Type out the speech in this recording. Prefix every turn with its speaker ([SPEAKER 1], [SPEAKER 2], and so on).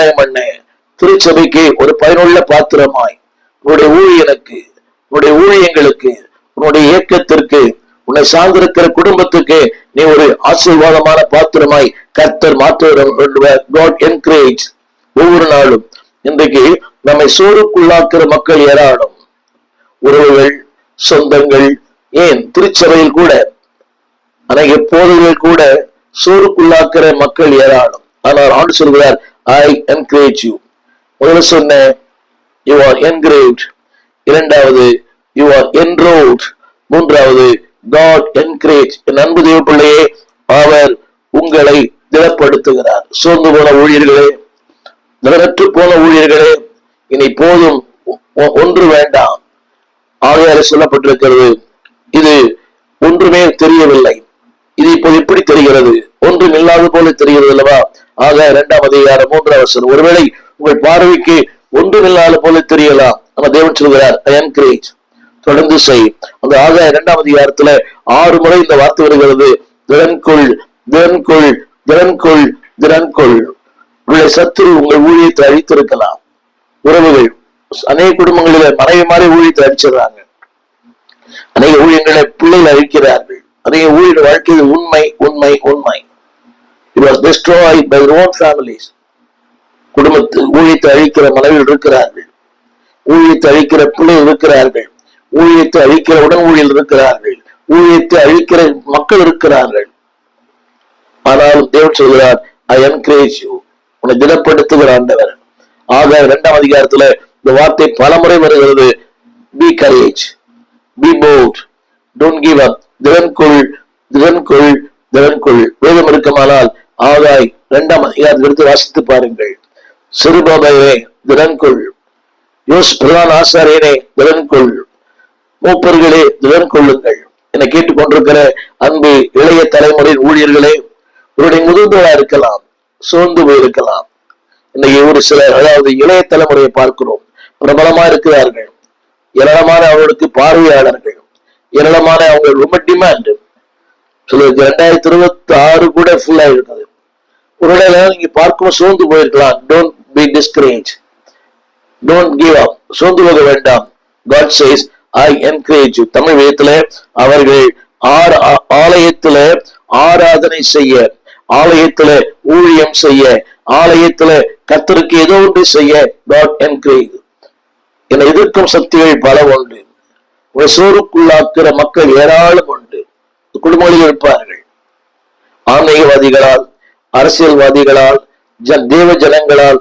[SPEAKER 1] சகாயம் பண்ண, திருச்சபைக்கு ஒரு பயனுள்ள பாத்திரமாய், உன்னுடைய ஊழியனுக்கு, உன்னுடைய ஊழியங்களுக்கு, உன்னுடைய இயக்கத்திற்கு, உன்னை சார்ந்திருக்கிற குடும்பத்துக்கு நீ ஒரு ஆசீர்வாதமான பாத்திரமாய் கர்த்தர் மாற்றுவார். God encourage. ஒவ்வொரு நாளும் இன்றைக்கு நம்மை சோறுக்குள்ளாக்குற மக்கள் ஏராளம். உறவுகள், சொந்தங்கள், ஏன் திருச்சபையில் கூட அநேக போதகர்கள் கூட சோறுக்குள்ளாக்குற மக்கள் ஏராளம். ஆனால் ஆண்டு சொல்கிறார், I encourage you. முதல்ல சொன்ன you are engraved, இரண்டாவது you are enrolled, மூன்றாவது God encourage. என் அன்பு தேவ பிள்ளையே, அவர் உங்களை திடப்படுத்துகிறார். சோர்ந்து போன ஊழியர்களே, நிலநற்று போன ஊழியர்களே, இனி போதும், ஒன்று வேண்டாம். ஆகையால சொல்லப்பட்டிருக்கிறது, இது ஒன்றுமே தெரியவில்லை, இது இப்போது எப்படி தெரிகிறது, ஒன்றும் இல்லாத போல தெரிகிறது அல்லவா? ஆக 2ஆம் அதிகாரம் 3ஆம் வசனம். ஒருவேளை உங்கள் பார்வைக்கு ஒன்றும் இல்லாத போல தெரியலாம். நம்ம தேவன் சொல்கிறார், I encourage. தொடர்ந்து செய். அந்த ஆக 2ஆம் அதிகாரத்துல 6 முறை இந்த வார்த்தை வருகிறது, திறன்கொள், திறன்கொள், திறன்கொள், திறன்கொள். உங்களுடைய சத்துரு உங்கள் ஊழியத்தை அழித்திருக்கலாம். உறவுகள், அநேக குடும்பங்களில மனைவி மாதிரி ஊழியத்தை அழிச்சிடறாங்க. அநேக ஊழியங்களை பிள்ளைகள் அழிக்கிறார்கள். அநேக ஊழிய வாழ்க்கையில் உண்மை உண்மை உண்மை. It was destroyed by their own families. குடும்பத்து ஊழியத்தை அழிக்கிற மனைவிகள் இருக்கிறார்கள், ஊழியத்தை அழிக்கிற பிள்ளைகள் இருக்கிறார்கள், ஊழியத்தை அழிக்கிற உடன் ஊழியர் இருக்கிறார்கள், ஊழியத்தை அழிக்கிற மக்கள் இருக்கிறார்கள். ஆனாலும் தேவன் சொல்கிறார், I encourage you. உன்னை திடப்படுத்துகிற ஆண்டவர். ஆக 2ஆம் அதிகாரத்துல இந்த வார்த்தை பலமுறை வருகிறது. Be courage, be bold, don't give up. திறன்கொள், திறன்கொள், திறன்கொள். வேதம் இருக்குமானால் ஆகாய் 2ஆம் அதிகாரத்தை எடுத்து வாசித்து பாருங்கள். சிறுபாபையே திறன்கொள், பிரதான ஆசாரியனே திறன்கொள், மூப்பர்களே திறன்கொள்ளுங்கள். என்னை கேட்டுக்கொண்டிருக்கிற அன்பு இளைய தலைமுறையின் ஊழியர்களே, உங்களுடைய முதிர்ந்தவா இருக்கலாம், சோர்ந்து போயிருக்கலாம். இன்னைக்கு ஒரு சில, அதாவது இளைய தலைமுறையை பார்க்கிறோம், பிரபலமா இருக்கிறார்கள், ஏராளமான அவர்களுக்கு பார்வையாளர்கள், ஏராளமான அவங்க ரொம்ப டிமாண்ட். சிலருக்கு 2026 கூட ஃபுல்லா இருக்குது. ஒருவேளை நீங்க பார்க்கும் சோர்ந்து போயிருக்கலாம். Don't be discourage, don't give up. சோர்ந்து போக வேண்டாம். God says, I encourage you. Tamil வேதத்துல அவர்கள் ஆலயத்துல ஆராதனை செய்ய, ஆலயத்துல ஊழியம் செய்ய, ஆலயத்துல கர்த்தருக்கு ஏதோ ஒன்று செய்ய God encourage. என்னை எதிர்க்கும் சக்திகள் பல உண்டு. ஒரு சோறுக்குள்ளாக்குற மக்கள் ஏராளம் உண்டு. குடும்பங்களில் இருப்பார்கள். ஆன்மீகவாதிகளால், அரசியல்வாதிகளால், தேவ ஜனங்களால்